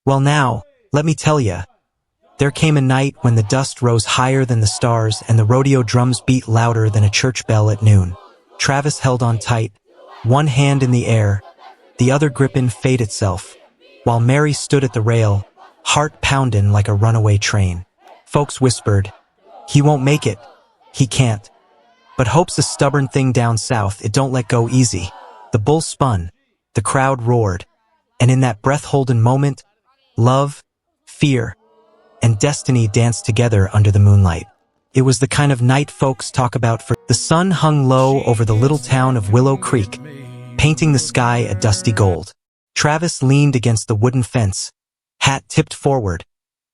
Well now, let me tell ya. There came a night when the dust rose higher than the stars and the rodeo drums beat louder than a church bell at noon. Travis held on tight, one hand in the air, the other gripping fate itself, while Mary stood at the rail, heart pounding like a runaway train. Folks whispered, "He won't make it. He can't." But hope's a stubborn thing down south, it don't let go easy. The bull spun, the crowd roared, and in that breath-holding moment, love, fear, and destiny danced together under the moonlight. It was the kind of night folks talk about for the sun hung low over the little town of Willow Creek, painting the sky a dusty gold. Travis leaned against the wooden fence, hat tipped forward,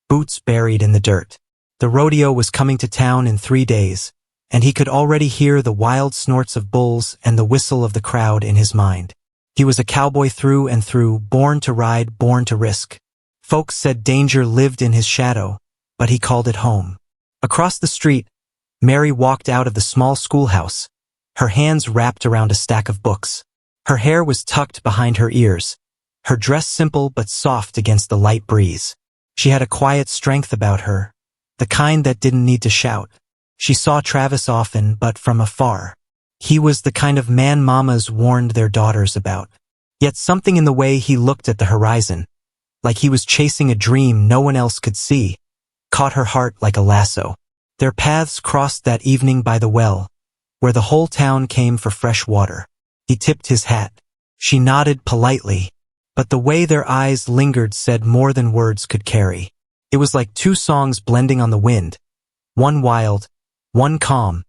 boots buried in the dirt. The rodeo was coming to town in 3 days, and he could already hear the wild snorts of bulls and the whistle of the crowd in his mind. He was a cowboy through and through, born to ride, born to risk. Folks said danger lived in his shadow, but he called it home. Across the street, Mary walked out of the small schoolhouse, her hands wrapped around a stack of books. Her hair was tucked behind her ears, her dress simple but soft against the light breeze. She had a quiet strength about her, the kind that didn't need to shout. She saw Travis often, but from afar. He was the kind of man mamas warned their daughters about. Yet something in the way he looked at the horizon, like he was chasing a dream no one else could see, caught her heart like a lasso. Their paths crossed that evening by the well, where the whole town came for fresh water. He tipped his hat. She nodded politely, but the way their eyes lingered said more than words could carry. It was like two songs blending on the wind, one wild, one calm,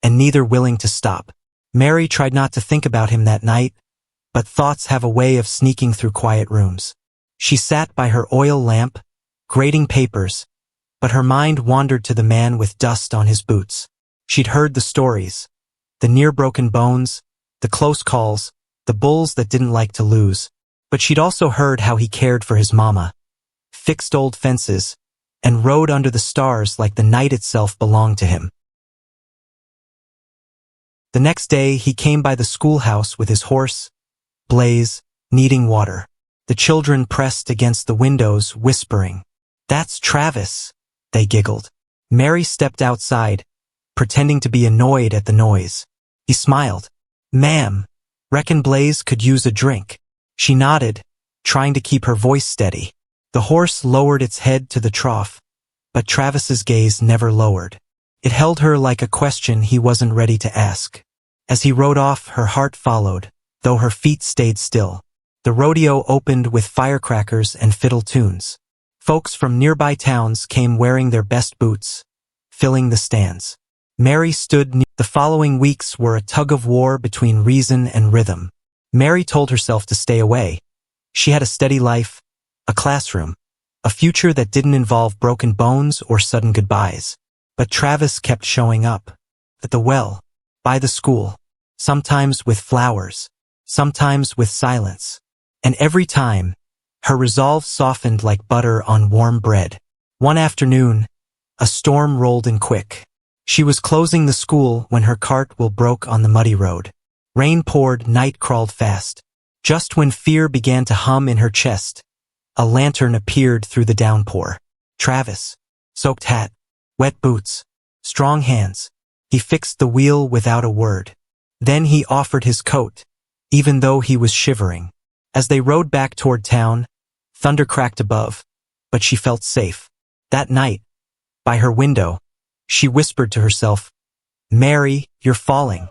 and neither willing to stop. Mary tried not to think about him that night, but thoughts have a way of sneaking through quiet rooms. She sat by her oil lamp, grading papers, but her mind wandered to the man with dust on his boots. She'd heard the stories, the near-broken bones, the close calls, the bulls that didn't like to lose. But she'd also heard how he cared for his mama, fixed old fences, and rode under the stars like the night itself belonged to him. The next day he came by the schoolhouse with his horse, Blaze, needing water. The children pressed against the windows, whispering, "That's Travis," they giggled. Mary stepped outside, pretending to be annoyed at the noise. He smiled. "Ma'am, reckon Blaze could use a drink." She nodded, trying to keep her voice steady. The horse lowered its head to the trough, but Travis's gaze never lowered. It held her like a question he wasn't ready to ask. As he rode off, her heart followed, though her feet stayed still. The rodeo opened with firecrackers and fiddle tunes. Folks from nearby towns came wearing their best boots, filling the stands. Mary stood near. The following weeks were a tug-of-war between reason and rhythm. Mary told herself to stay away. She had a steady life, a classroom, a future that didn't involve broken bones or sudden goodbyes. But Travis kept showing up. At the well, by the school, sometimes with flowers, sometimes with silence. And every time, her resolve softened like butter on warm bread. One afternoon, a storm rolled in quick. She was closing the school when her cart wheel broke on the muddy road. Rain poured, night crawled fast. Just when fear began to hum in her chest, a lantern appeared through the downpour. Travis, soaked hat, wet boots, strong hands. He fixed the wheel without a word. Then he offered his coat, even though he was shivering. As they rode back toward town, thunder cracked above, but she felt safe. That night, by her window, she whispered to herself, "Mary, you're falling."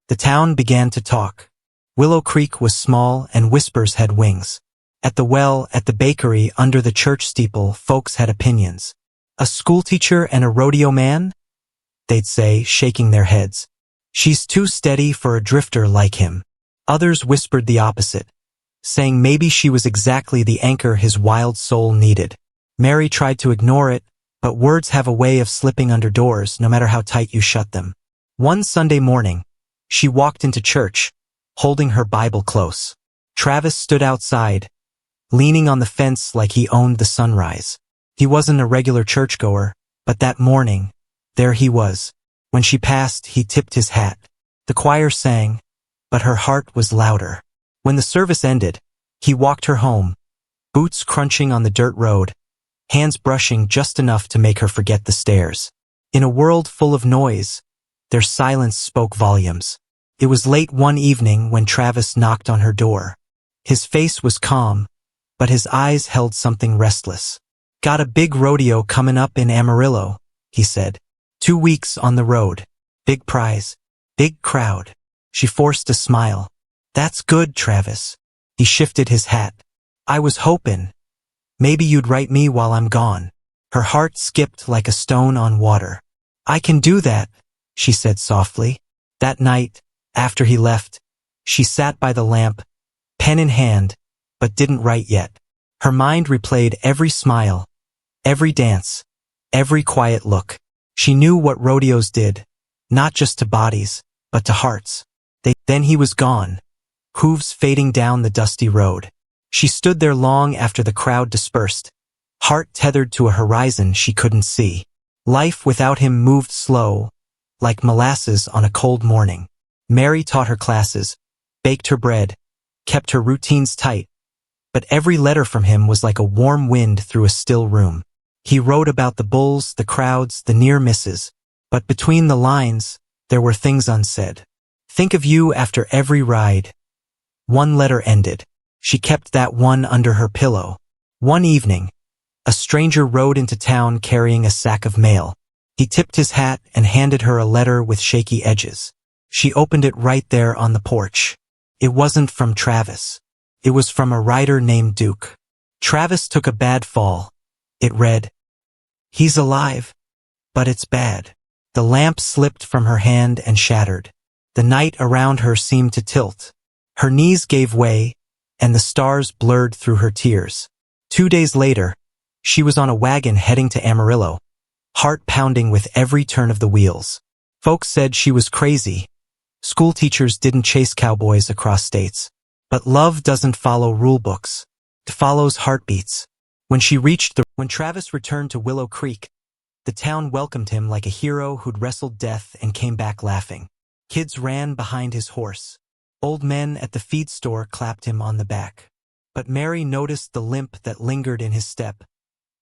The town began to talk. Willow Creek was small and whispers had wings. At the well, at the bakery, under the church steeple, folks had opinions. "A schoolteacher and a rodeo man?" they'd say, shaking their heads. "She's too steady for a drifter like him." Others whispered the opposite. saying maybe she was exactly the anchor his wild soul needed. Mary tried to ignore it, but words have a way of slipping under doors no matter how tight you shut them. One Sunday morning, she walked into church, holding her Bible close. Travis stood outside, leaning on the fence like he owned the sunrise. He wasn't a regular churchgoer, but that morning, there he was. When she passed, he tipped his hat. The choir sang, but her heart was louder. When the service ended, he walked her home, boots crunching on the dirt road, hands brushing just enough to make her forget the stairs. In a world full of noise, their silence spoke volumes. It was late one evening when Travis knocked on her door. His face was calm, but his eyes held something restless. "Got a big rodeo coming up in Amarillo," he said. 2 weeks on the road. Big prize. Big crowd. She forced a smile. "That's good, Travis." He shifted his hat. "I was hoping. Maybe you'd write me while I'm gone." Her heart skipped like a stone on water. "I can do that," she said softly. That night, after he left, she sat by the lamp, pen in hand, but didn't write yet. Her mind replayed every smile, every dance, every quiet look. She knew what rodeos did, not just to bodies, but to hearts. Then he was gone, hooves fading down the dusty road. She stood there long after the crowd dispersed, heart tethered to a horizon she couldn't see. Life without him moved slow, like molasses on a cold morning. Mary taught her classes, baked her bread, kept her routines tight, but every letter from him was like a warm wind through a still room. He wrote about the bulls, the crowds, the near misses, but between the lines, there were things unsaid. "Think of you after every ride." One letter ended. She kept that one under her pillow. One evening, a stranger rode into town carrying a sack of mail. He tipped his hat and handed her a letter with shaky edges. She opened it right there on the porch. It wasn't from Travis. It was from a writer named Duke. Travis took a bad fall. It read, "He's alive, but it's bad." The lamp slipped from her hand and shattered. The night around her seemed to tilt. Her knees gave way, and the stars blurred through her tears. 2 days later, she was on a wagon heading to Amarillo, heart pounding with every turn of the wheels. Folks said she was crazy. School teachers didn't chase cowboys across states. But love doesn't follow rule books. It follows heartbeats. When Travis returned to Willow Creek, the town welcomed him like a hero who'd wrestled death and came back laughing. Kids ran behind his horse. Old men at the feed store clapped him on the back. But Mary noticed the limp that lingered in his step,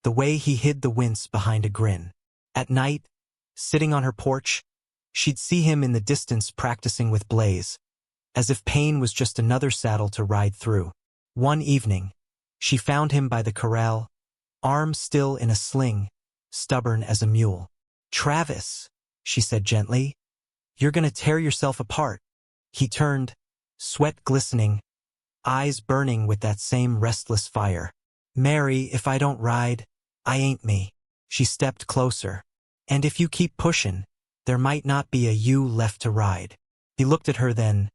the way he hid the wince behind a grin. At night, sitting on her porch, she'd see him in the distance practicing with Blaze, as if pain was just another saddle to ride through. One evening, she found him by the corral, arm still in a sling, stubborn as a mule. "Travis," she said gently, "you're gonna tear yourself apart." He turned, sweat glistening, eyes burning with that same restless fire. "Mary, if I don't ride, I ain't me." She stepped closer. "And if you keep pushing, there might not be a you left to ride." He looked at her then,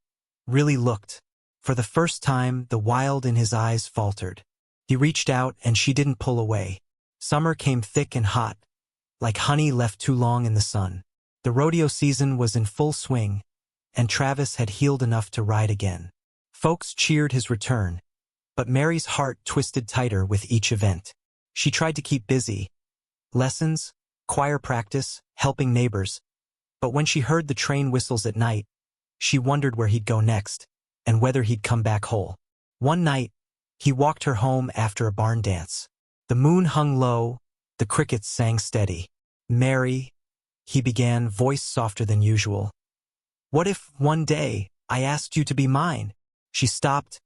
really looked. For the first time, the wild in his eyes faltered. He reached out and she didn't pull away. Summer came thick and hot, like honey left too long in the sun. The rodeo season was in full swing, and Travis had healed enough to ride again. Folks cheered his return, but Mary's heart twisted tighter with each event. She tried to keep busy. Lessons, choir practice, helping neighbors. But when she heard the train whistles at night, she wondered where he'd go next, and whether he'd come back whole. One night, he walked her home after a barn dance. The moon hung low, the crickets sang steady. "Mary," he began, voice softer than usual. "What if, one day, I asked you to be mine?" She stopped,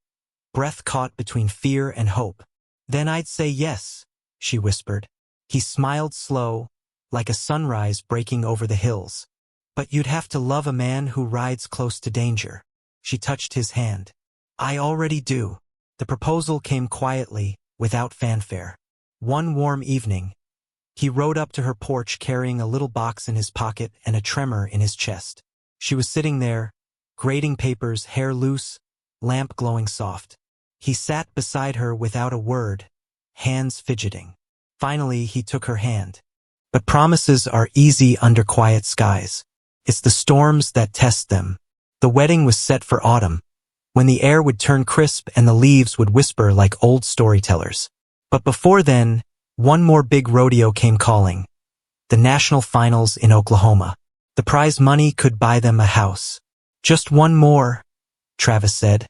breath caught between fear and hope. "Then I'd say yes," she whispered. He smiled slow, like a sunrise breaking over the hills. "But you'd have to love a man who rides close to danger." She touched his hand. "I already do." The proposal came quietly, without fanfare. One warm evening, he rode up to her porch carrying a little box in his pocket and a tremor in his chest. She was sitting there, grading papers, hair loose, lamp glowing soft. He sat beside her without a word, hands fidgeting. Finally, he took her hand. But promises are easy under quiet skies. It's the storms that test them. The wedding was set for autumn, when the air would turn crisp and the leaves would whisper like old storytellers. But before then, one more big rodeo came calling. The national finals in Oklahoma. The prize money could buy them a house. Just one more, Travis said,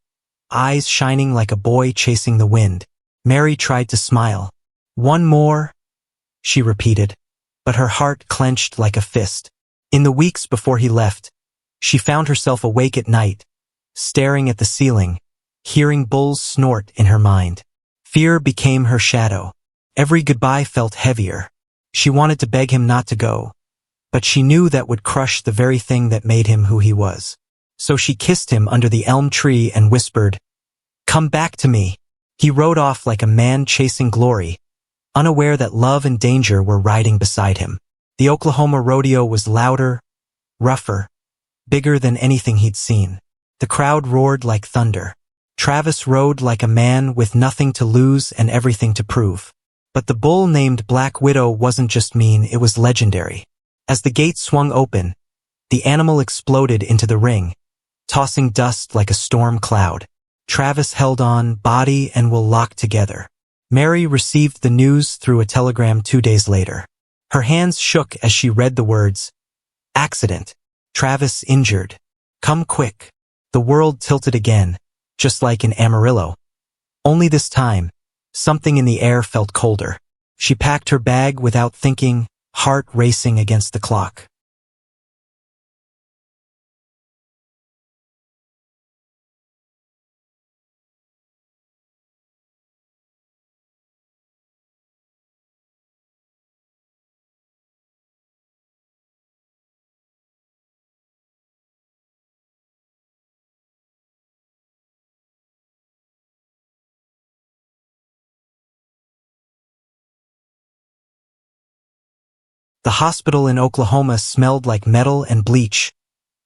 eyes shining like a boy chasing the wind. Mary tried to smile. One more, she repeated, but her heart clenched like a fist. In the weeks before he left, she found herself awake at night, staring at the ceiling, hearing bulls snort in her mind. Fear became her shadow. Every goodbye felt heavier. She wanted to beg him not to go, but she knew that would crush the very thing that made him who he was. So she kissed him under the elm tree and whispered, "Come back to me." He rode off like a man chasing glory, unaware that love and danger were riding beside him. The Oklahoma rodeo was louder, rougher, bigger than anything he'd seen. The crowd roared like thunder. Travis rode like a man with nothing to lose and everything to prove. But the bull named Black Widow wasn't just mean, it was legendary. As the gate swung open, the animal exploded into the ring, tossing dust like a storm cloud. Travis held on, body and will locked together. Mary received the news through a telegram 2 days later. Her hands shook as she read the words, "Accident. Travis injured. Come quick." The world tilted again, just like in Amarillo. Only this time, something in the air felt colder. She packed her bag without thinking, heart racing against the clock. The hospital in Oklahoma smelled like metal and bleach,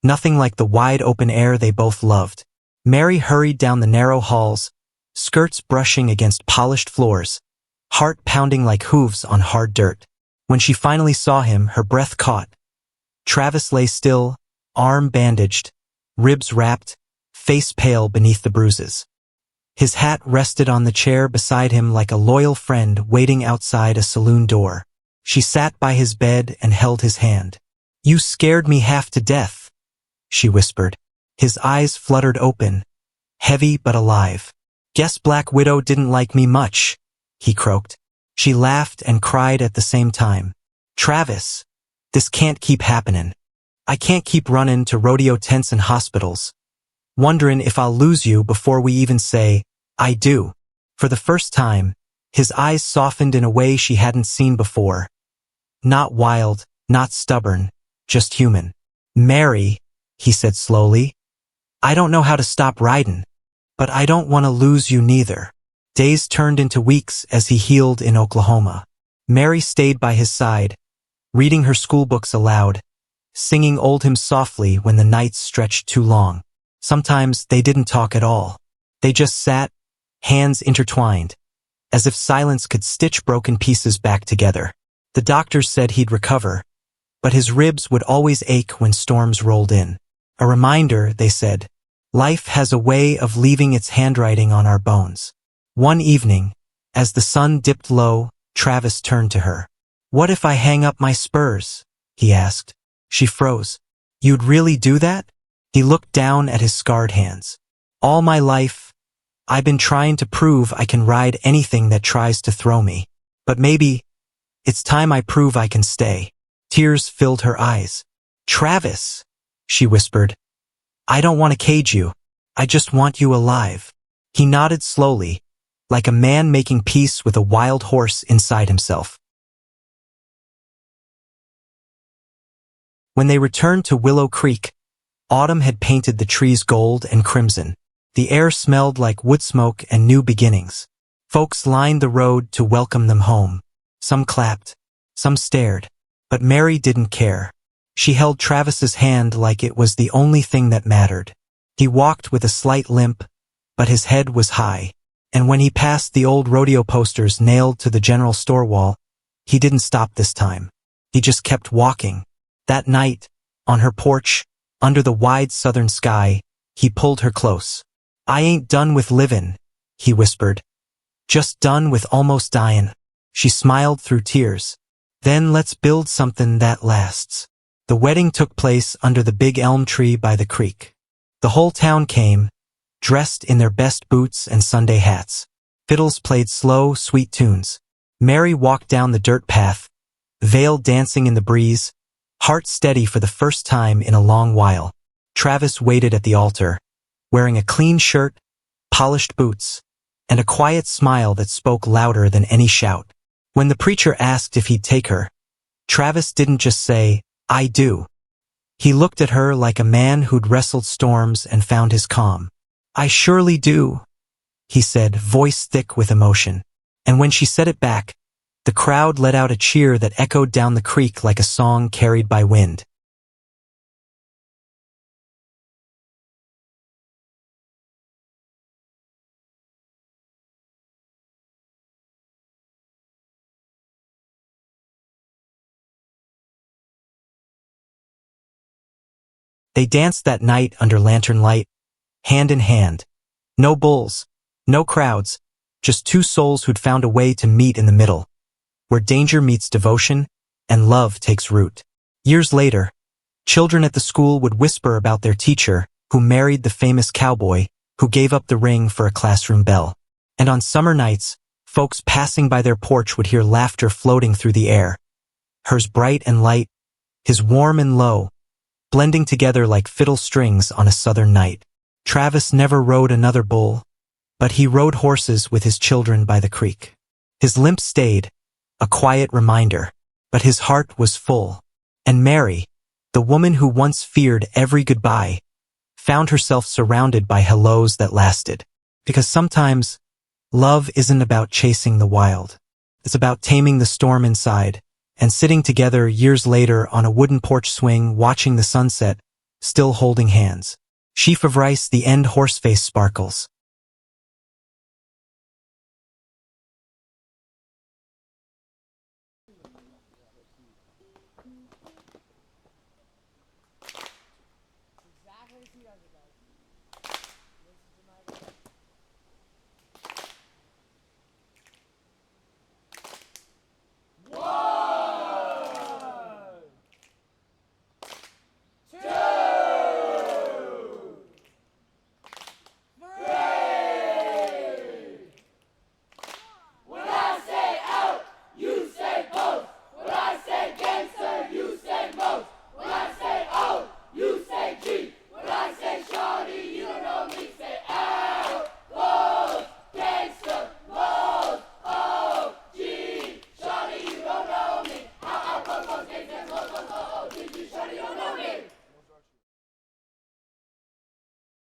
nothing like the wide open air they both loved. Mary hurried down the narrow halls, skirts brushing against polished floors, heart pounding like hooves on hard dirt. When she finally saw him, her breath caught. Travis lay still, arm bandaged, ribs wrapped, face pale beneath the bruises. His hat rested on the chair beside him like a loyal friend waiting outside a saloon door. She sat by his bed and held his hand. "You scared me half to death," she whispered. His eyes fluttered open, heavy but alive. "Guess Black Widow didn't like me much," he croaked. She laughed and cried at the same time. "Travis, this can't keep happening. I can't keep running to rodeo tents and hospitals, wondering if I'll lose you before we even say, 'I do.'" For the first time, his eyes softened in a way she hadn't seen before. Not wild, not stubborn, just human. "Mary," he said slowly, "I don't know how to stop riding, but I don't want to lose you neither." Days turned into weeks as he healed in Oklahoma. Mary stayed by his side, reading her school books aloud, singing old hymns softly when the nights stretched too long. Sometimes they didn't talk at all. They just sat, hands intertwined, as if silence could stitch broken pieces back together. The doctors said he'd recover, but his ribs would always ache when storms rolled in. A reminder, they said, life has a way of leaving its handwriting on our bones. One evening, as the sun dipped low, Travis turned to her. "What if I hang up my spurs?" he asked. She froze. "You'd really do that?" He looked down at his scarred hands. "All my life, I've been trying to prove I can ride anything that tries to throw me. But maybe it's time I prove I can stay." Tears filled her eyes. "Travis," she whispered, "I don't want to cage you. I just want you alive." He nodded slowly, like a man making peace with a wild horse inside himself. When they returned to Willow Creek, autumn had painted the trees gold and crimson. The air smelled like wood smoke and new beginnings. Folks lined the road to welcome them home. Some clapped, some stared, but Mary didn't care. She held Travis's hand like it was the only thing that mattered. He walked with a slight limp, but his head was high. And when he passed the old rodeo posters nailed to the general store wall, he didn't stop this time. He just kept walking. That night, on her porch, under the wide southern sky, he pulled her close. "I ain't done with livin'," he whispered. "Just done with almost dyin'." She smiled through tears. "Then let's build something that lasts." The wedding took place under the big elm tree by the creek. The whole town came, dressed in their best boots and Sunday hats. Fiddles played slow, sweet tunes. Mary walked down the dirt path, veil dancing in the breeze, heart steady for the first time in a long while. Travis waited at the altar, wearing a clean shirt, polished boots, and a quiet smile that spoke louder than any shout. When the preacher asked if he'd take her, Travis didn't just say, "I do." He looked at her like a man who'd wrestled storms and found his calm. "I surely do," he said, voice thick with emotion. And when she said it back, the crowd let out a cheer that echoed down the creek like a song carried by wind. They danced that night under lantern light, hand in hand. No bulls, no crowds, just two souls who'd found a way to meet in the middle, where danger meets devotion and love takes root. Years later, children at the school would whisper about their teacher who married the famous cowboy who gave up the ring for a classroom bell. And on summer nights, folks passing by their porch would hear laughter floating through the air, hers bright and light, his warm and low, blending together like fiddle strings on a southern night. Travis never rode another bull, but he rode horses with his children by the creek. His limp stayed, a quiet reminder, but his heart was full. And Mary, the woman who once feared every goodbye, found herself surrounded by hellos that lasted. Because sometimes, love isn't about chasing the wild. It's about taming the storm inside, and sitting together years later on a wooden porch swing watching the sunset, still holding hands. Sheaf of rice, the end horseface sparkles.